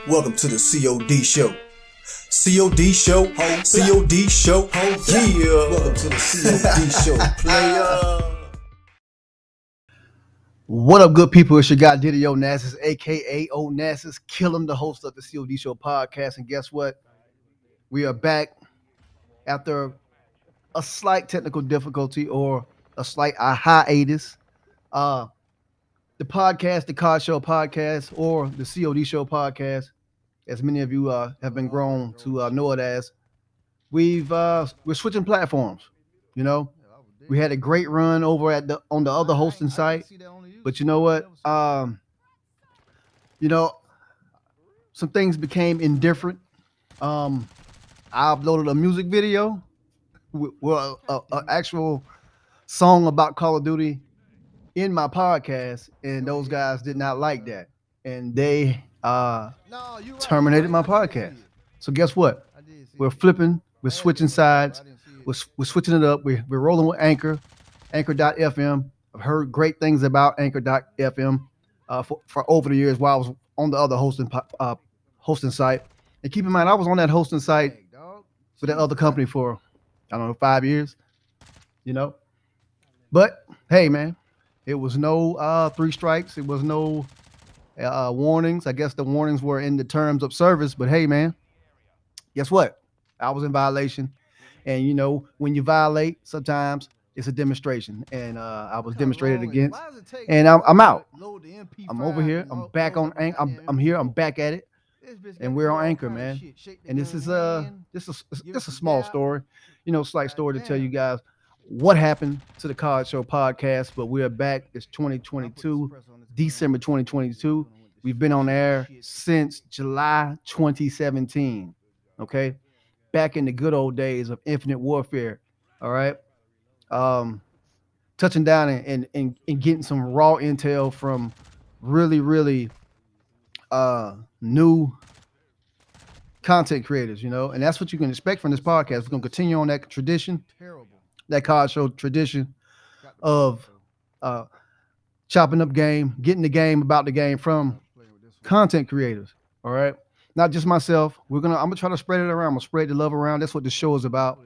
Welcome to the COD Show. COD Show, COD Show, yeah. Welcome to the COD Show, player. What up, good people? It's your guy Diddy Onassis, aka Onassis. Kill him, the host of the COD Show Podcast. And guess what? We are back after a slight technical difficulty or a slight hiatus. The podcast, the COD Show Podcast, or the COD Show Podcast, as many of you have been grown to know it as, we're switching platforms. You know, we had a great run over on the other hosting site, but you know what? Some things became indifferent. I uploaded a music video, well, an actual song about Call of Duty in my podcast, and those guys did not like that, and they terminated my podcast. So guess what? We're flipping. We're switching sides. We're switching it up. We're rolling with Anchor.fm. I've heard great things about Anchor.fm for over the years while I was on the other hosting site. And keep in mind, I was on that hosting site with that other company for, 5 years, But, hey, man, it was no 3 strikes. It was no warnings. I guess the warnings were in the terms of service. But, hey, man, guess what? I was in violation. And, when you violate, sometimes it's a demonstration. And I was demonstrated against. And I'm out. I'm over here. I'm back on Anchor. I'm here. I'm back at it. And we're on Anchor, man. And this is just a small story, slight story to tell you guys what happened to the COD Show Podcast. But we are back. It's 2022, December 2022. We've been on air since July 2017. Okay, back in the good old days of Infinite Warfare. All right, touching down and getting some raw intel from really new content creators, and that's what you can expect from this podcast. We're gonna continue on that tradition, that COD Show tradition of chopping up game, getting the game about the game from content creators. All right, not just myself. I'm gonna try to spread it around. I'm gonna spread the love around. That's what the show is about: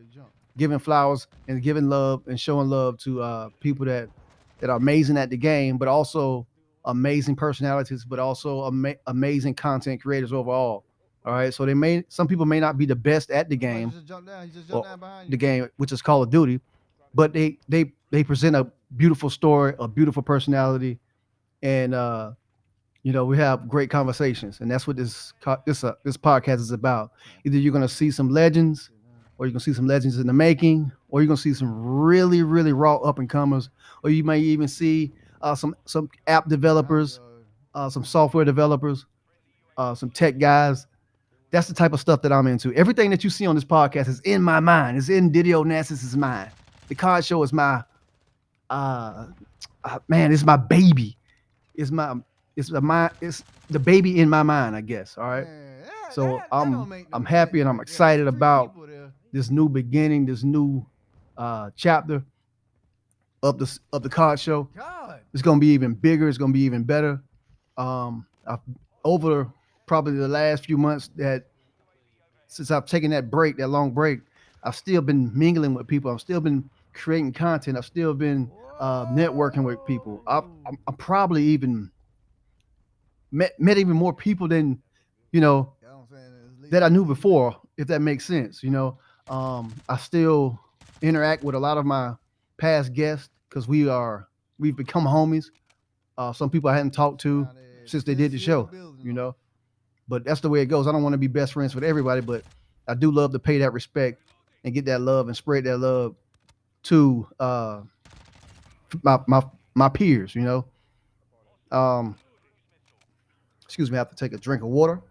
giving flowers and giving love and showing love to people that are amazing at the game, but also amazing personalities, but also amazing content creators overall. All right, so some people may not be the best at the game, which is Call of Duty, but they present a beautiful story, a beautiful personality, and we have great conversations, and that's what this podcast is about. Either you're gonna see some legends, or you're gonna see some legends in the making, or you're gonna see some really raw up and comers, or you may even see some app developers, some software developers, some tech guys. That's the type of stuff that I'm into. Everything that you see on this podcast is in my mind. It's in Diddy Onassis' mind. The COD Show is my it's my baby. It's the baby in my mind, I guess. All right. So I'm happy and I'm excited about this new beginning, this new chapter of the COD Show. It's gonna be even bigger. It's gonna be even better. Over probably the last few months, since I've taken that long break, I've still been mingling with people. I've still been creating content. I've still been networking with people. I'm probably even met even more people than that I knew before, if that makes sense. I still interact with a lot of my past guests because we've become homies. Some people I hadn't talked to since they did the show, but that's the way it goes. I don't want to be best friends with everybody, but I do love to pay that respect and get that love and spread that love to my peers. Excuse me, I have to take a drink of water.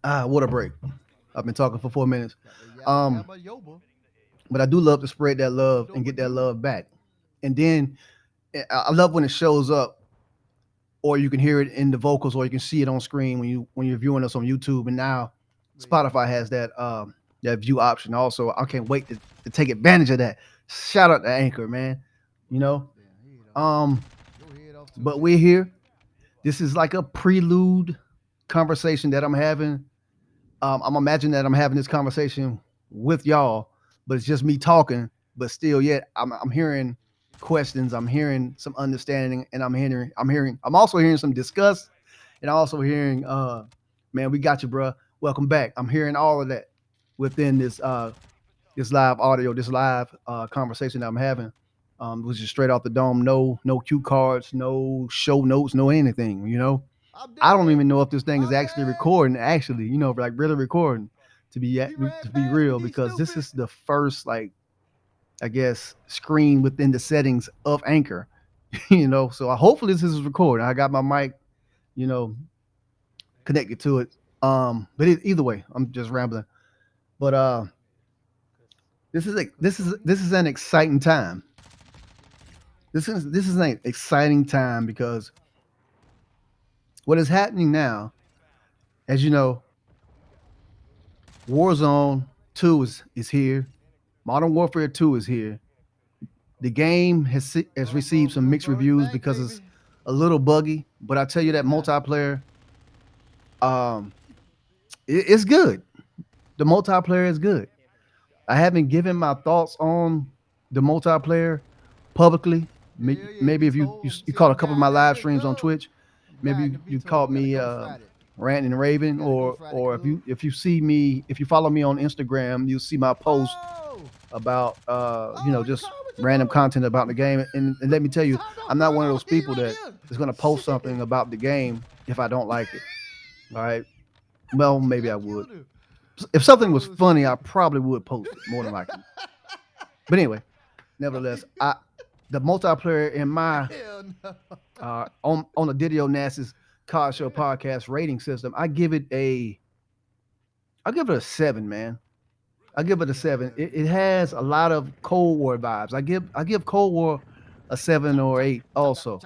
Water break. I've been talking for 4 minutes. But I do love to spread that love and get that love back. And then I love when it shows up, or you can hear it in the vocals, or you can see it on screen when you're viewing us on YouTube. And now Spotify has that view option also. I can't wait to take advantage of that. Shout out to Anchor, man. But we're here. This is like a prelude conversation that I'm having. I'm imagining that I'm having this conversation with y'all, but it's just me talking. But still, yet I'm hearing questions. I'm hearing some understanding, and I'm also hearing some disgust, and I'm also hearing, man, we got you, bro. Welcome back. I'm hearing all of that within this live audio, this live conversation that I'm having. Which is straight off the dome. No cue cards, no show notes, no anything. I don't even know if this thing is actually recording. Actually, like really recording to be real, because this is the first, like, I guess, screen within the settings of Anchor. So hopefully this is recording. I got my mic, you know, connected to it. But either way, I'm just rambling. But this is an exciting time. This is an exciting time because what is happening now, as you know, Warzone 2 is here. Modern Warfare 2 is here. The game has received some mixed reviews because it's a little buggy, but I tell you that multiplayer, it's good. The multiplayer is good. I haven't given my thoughts on the multiplayer publicly. Maybe if you caught a couple of my live streams on Twitch, maybe you caught me ranting and raving, or if you follow me on Instagram, you'll see my post about just random content about the game. And let me tell you, I'm not one of those people that is going to post something about the game if I don't like it. All right. Well, maybe I would. If something was funny, I probably would post it more than likely. But anyway, nevertheless, the multiplayer in my on the Didio Nasa's COD Show Podcast rating system, I give it a 7, man. I give it a 7. It has a lot of Cold War vibes. I give Cold War a 7 or 8 also.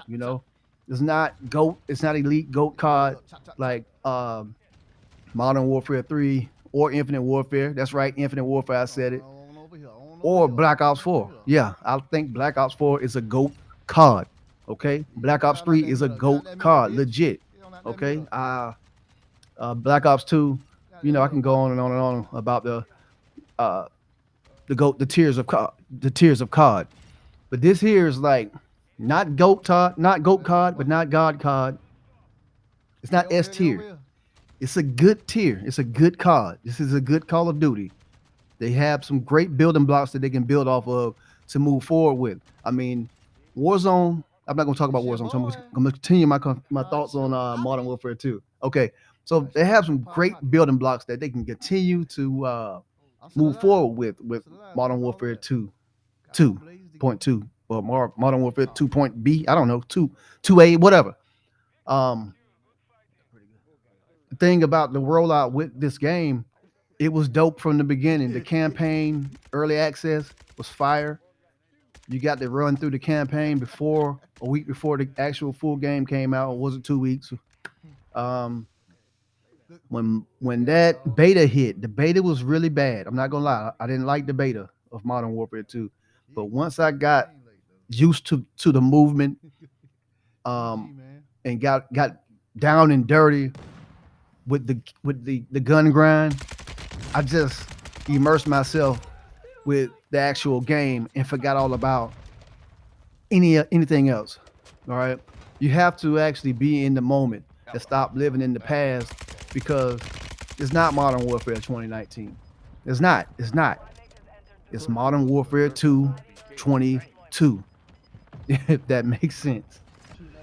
It's not GOAT. It's not elite GOAT COD like Modern Warfare 3 or Infinite Warfare. That's right, Infinite Warfare. I said it. Or Black Ops 4. Yeah, I think Black Ops 4 is a GOAT COD. Okay, Black Ops 3 is a GOAT COD, legit. Okay, Black Ops 2. I can go on and on and on about the GOAT, the tiers of COD. But this here is like not GOAT COD, but not God COD. It's not S tier. It's a good tier. It's a good COD. This is a good Call of Duty. They have some great building blocks that they can build off of to move forward with. I mean, Warzone. I'm not going to talk about Warzone. So I'm going to continue my thoughts on Modern Warfare 2. Okay, so they have some great building blocks that they can continue to move forward with Modern Warfare 2.2 or Modern Warfare 2.B. I don't know, 2A, whatever. The thing about the rollout with this game, it was dope from the beginning. The campaign, early access, was fire. You got to run through the campaign a week before the actual full game came out. Or was it 2 weeks? When that beta hit, the beta was really bad. I'm not gonna lie, I didn't like the beta of Modern Warfare 2. But once I got used to the movement, and got down and dirty with the gun grind, I just immersed myself with the actual game and forgot all about anything else. All right, you have to actually be in the moment and stop living in the past, because it's not Modern Warfare 2019. It's not. It's Modern Warfare 2 22. If that makes sense.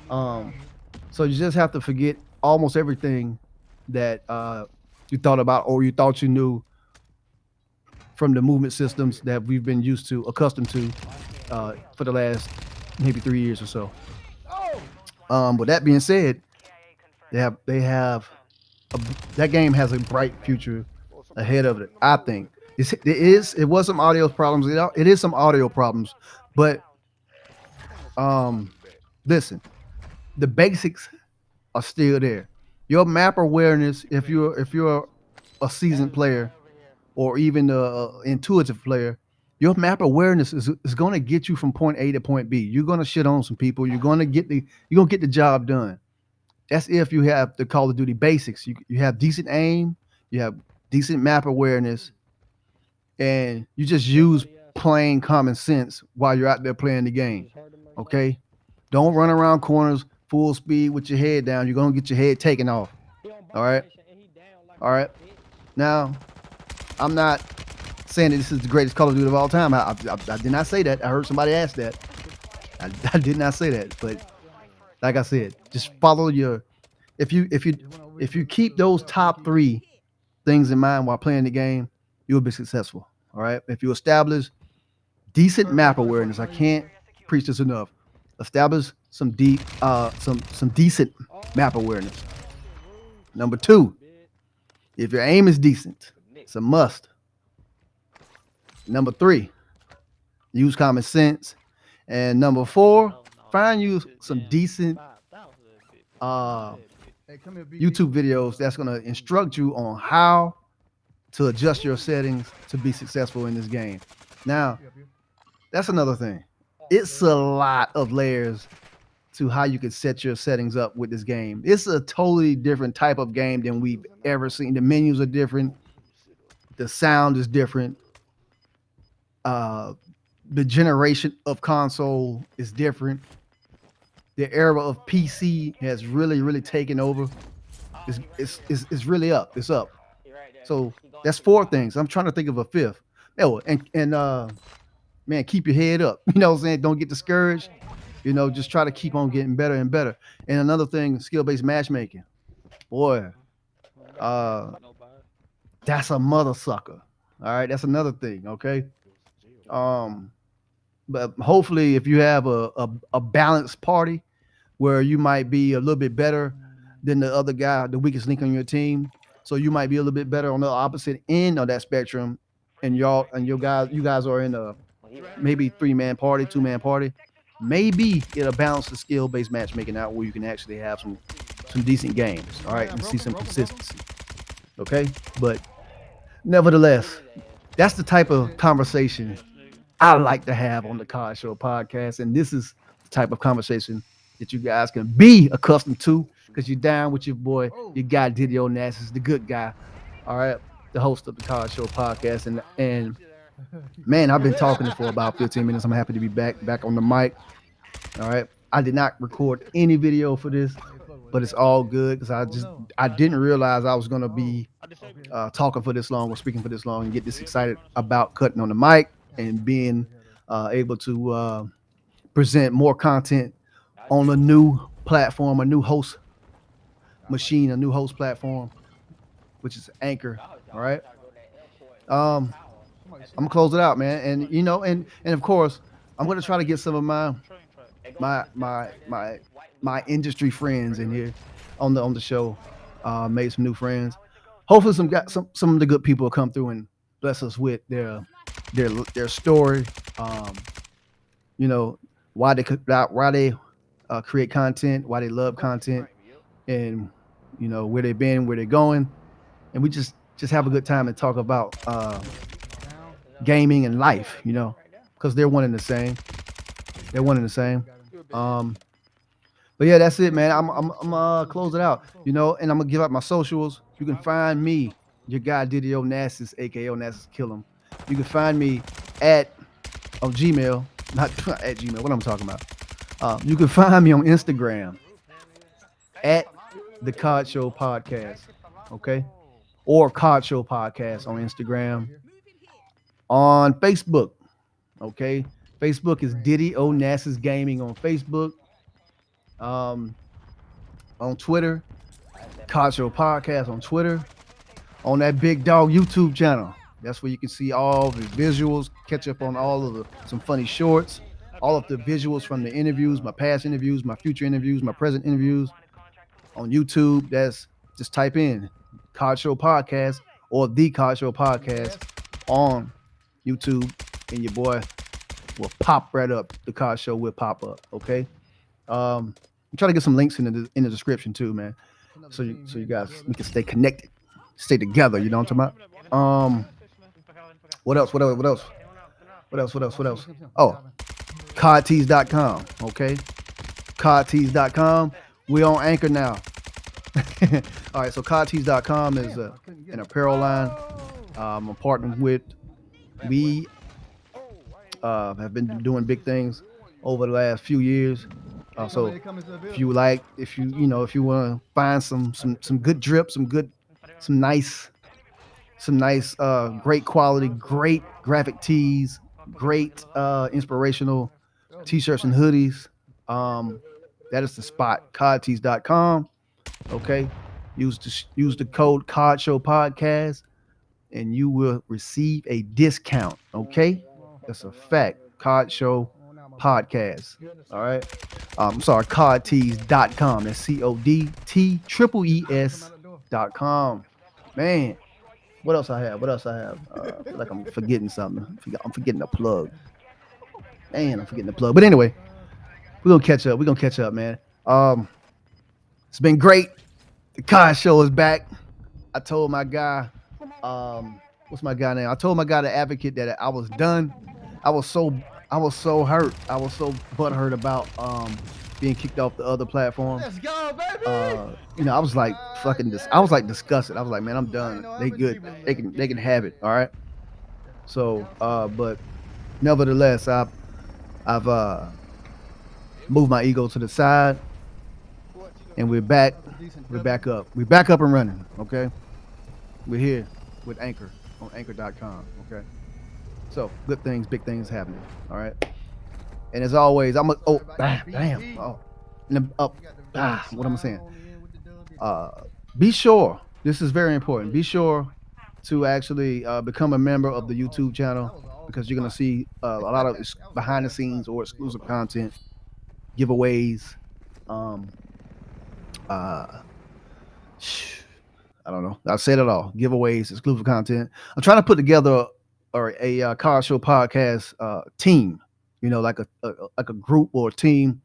So you just have to forget almost everything that you thought about or you thought you knew from the movement systems that we've been accustomed to for the last maybe 3 years or so. With that being said, that game has a bright future ahead of it. I think it was some audio problems. It is some audio problems, but listen, the basics are still there. Your map awareness, if you're a seasoned player or even an intuitive player, your map awareness is going to get you from point A to point B. You're going to shit on some people. You're going to get the job done. That's if you have the Call of Duty basics. You have decent aim, you have decent map awareness, and you just use plain common sense while you're out there playing the game. Okay? Don't run around corners full speed with your head down. You're going to get your head taken off. All right? All right. Now, I'm not saying that this is the greatest Call of Duty of all time. I did not say that. I heard somebody ask that. I did not say that. But like I said, just follow your. If you keep those top 3 things in mind while playing the game, you'll be successful. All right. If you establish decent map awareness, I can't preach this enough. Establish some decent map awareness. Number 2, if your aim is decent, it's a must. Number 3, use common sense. And number 4, find you some decent YouTube videos that's going to instruct you on how to adjust your settings to be successful in this game. Now, that's another thing. It's a lot of layers to how you can set your settings up with this game. It's a totally different type of game than we've ever seen. The menus are different. The sound is different. The generation of console is different. The era of PC has really taken over. It's really up. It's up. So that's 4 things. I'm trying to think of a 5th. Oh, and man, keep your head up. You know what I'm saying? Don't get discouraged. You know, just try to keep on getting better and better. And another thing, skill-based matchmaking. Boy, that's a mother sucker. All right, that's another thing. Okay. But hopefully, if you have a balanced party where you might be a little bit better than the other guy, the weakest link on your team, so you might be a little bit better on the opposite end of that spectrum, and you guys are in a maybe 3-man party, 2-man party, maybe it'll balance the skill-based matchmaking out where you can actually have some decent games, all right, and see some consistency. Okay, but nevertheless, that's the type of conversation I like to have on the COD Show podcast, and this is the type of conversation that you guys can be accustomed to because you're down with your boy, your guy Diddy Onassis, the good guy, all right, the host of the COD Show podcast, and man, I've been talking for about 15 minutes. I'm happy to be back on the mic. All right, I did not record any video for this, but it's all good because I didn't realize I was gonna be talking for this long or speaking for this long and get this excited about cutting on the mic and being able to present more content on a new platform, a new host machine, a new host platform, which is Anchor. All right. I'm gonna close it out, man. And you know, and of course, I'm gonna try to get some of my industry friends in here on the show. Made some new friends. Hopefully, some of the good people will come through and bless us with their story. You know, why they create content, why they love content, and you know where they've been, where they're going, and we just have a good time and talk about gaming and life, you know, because they're one and the same. They're one and the same. But yeah, that's it, man. I'm close it out, you know, and I'm gonna give out my socials. You can find me, your guy Diddy Onassis, aka Onassis Kill 'em. You can find me on Gmail, not at Gmail. What I'm talking about. You can find me on Instagram at the COD Show Podcast, okay, or COD Show Podcast on Instagram. On Facebook, okay. Facebook is Diddy Onassis Gaming on Facebook. On Twitter, COD Show Podcast on Twitter. On that Big Dog YouTube channel, that's where you can see all the visuals, catch up on all of some funny shorts, all of the visuals from the interviews, my past interviews, my future interviews, my present interviews. On YouTube, that's just type in COD Show Podcast or the COD Show Podcast on YouTube, and your boy will pop right up. The COD Show will pop up. Okay. I'm trying to get some links in the description too, man. So you guys, we can stay connected, stay together. You know what I'm talking about? What else? Oh, codtees.com. Okay. Codtees.com. We on Anchor now. All right, so CODtees.com is an apparel line. I'm partnered with. We have been doing big things over the last few years. So if you want to find some good drip, some nice great quality, great graphic tees, great inspirational t-shirts and hoodies, that is the spot, codtees.com. Okay, use the code COD Show Podcast and you will receive a discount. Okay, that's a fact. COD Show Podcast. All right. I'm sorry, codtees.com. That's CODTEES.com. Man, what else I have? I feel like I'm forgetting something. I'm forgetting a plug. Man, I'm forgetting the plug. But anyway, we're gonna catch up, man. It's been great. The COD Show is back. I told my guy, what's my guy name? I told my guy, the advocate, that I was done. I was so hurt. I was so butthurt about being kicked off the other platform. Let's go, baby. I was like fucking this. I was like disgusted. I was like, man, I'm done. They good. They can have it. All right. So, but nevertheless, I've moved my ego to the side, and we're back. We're back up. We're back up and running. Okay. We're here with Anchor on Anchor.com. Okay. So good things, big things happening. All right. And as always, what am I saying? Be sure. This is very important. Be sure to actually become a member of the YouTube channel, because you're gonna see a lot of behind the scenes or exclusive content, giveaways. I don't know. I've said it all. Giveaways, exclusive content. I'm trying to put together a COD Show Podcast team. Like a group or a team.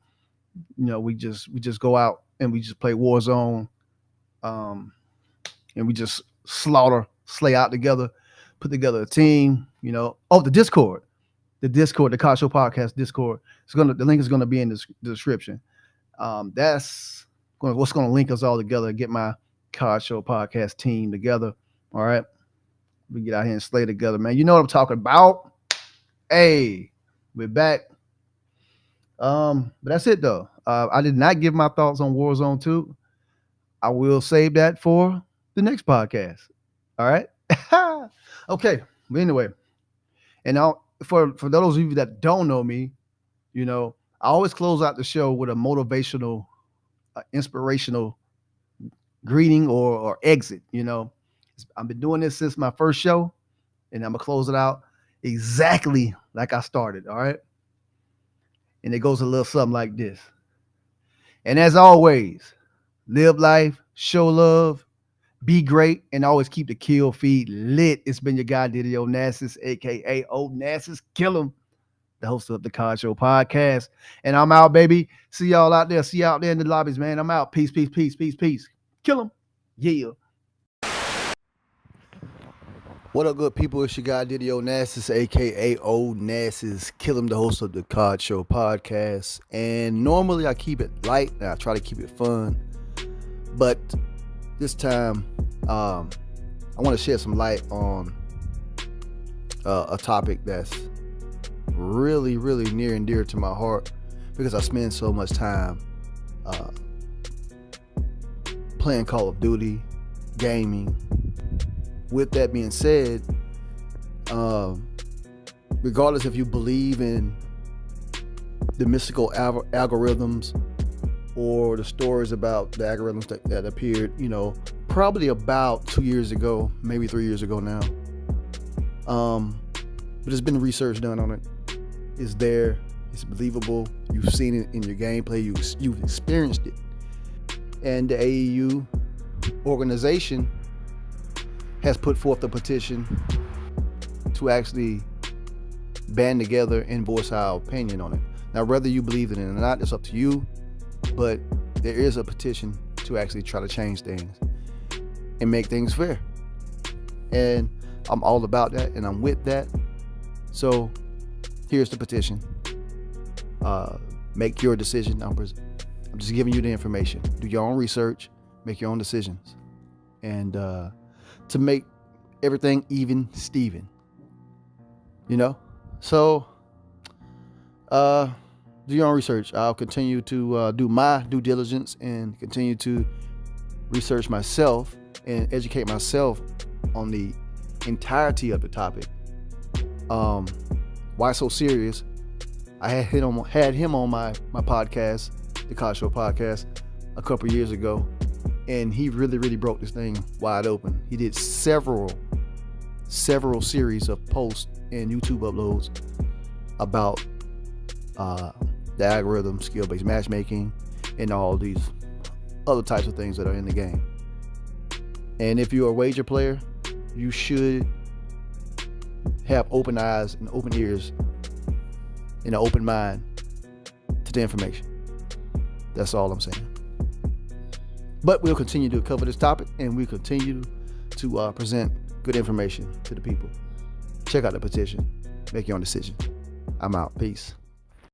We just go out and we just play Warzone, and we just slay out together, put together a team. The Discord, the COD Show Podcast Discord. The link is gonna be in the description. That's what's gonna link us all together. Get my COD Show Podcast team together. All right, we get out here and slay together, man. You know what I'm talking about. Hey, we're back. But that's it though. I did not give my thoughts on Warzone 2. I will save that for the next podcast. All right. Okay. But anyway, and now for those of you that don't know me, I always close out the show with a motivational, inspirational greeting or exit. I've been doing this since my first show, and I'm gonna close it out exactly like I started. All right. And it goes a little something like this. And as always, live life, show love, be great, and always keep the kill feed lit. It's been your guy, Diddy Onassis, a.k.a. Onassis. Kill him, the host of the COD Show Podcast. And I'm out, baby. See y'all out there. See you out there in the lobbies, man. I'm out. Peace, peace, peace, peace, peace. Kill him. Yeah. What up, good people? It's your guy, Diddy Onassis, a.k.a. Onassis. Kill him, the host of the COD Show Podcast. And normally I keep it light and I try to keep it fun. But this time, I want to shed some light on a topic that's really, really near and dear to my heart, because I spend so much time playing Call of Duty, gaming. With that being said, regardless if you believe in the mystical algorithms or the stories about the algorithms that appeared, probably about 2 years ago, maybe 3 years ago now. But there's been research done on it. It's there. It's believable. You've seen it in your gameplay. You've experienced it. And the AEU organization has put forth a petition to actually band together and voice our opinion on it. Now, whether you believe in it or not, it's up to you, but there is a petition to actually try to change things and make things fair. And I'm all about that, and I'm with that. So here's the petition. Make your decision. I'm just giving you the information. Do your own research. make your own decisions, and to make everything even Steven. So do your own research. I'll continue to do my due diligence and continue to research myself and educate myself on the entirety of the topic. Why so serious? I had him on my podcast, the COD Show Podcast, a couple years ago, and he really broke this thing wide open. He did several series of posts and YouTube uploads about the algorithm, skill-based matchmaking, and all these other types of things that are in the game. And if you're a wager player, you should have open eyes and open ears and an open mind to the information. That's all I'm saying. But we'll continue to cover this topic, and we'll continue to present good information to the people. Check out the petition. Make your own decision. I'm out. Peace.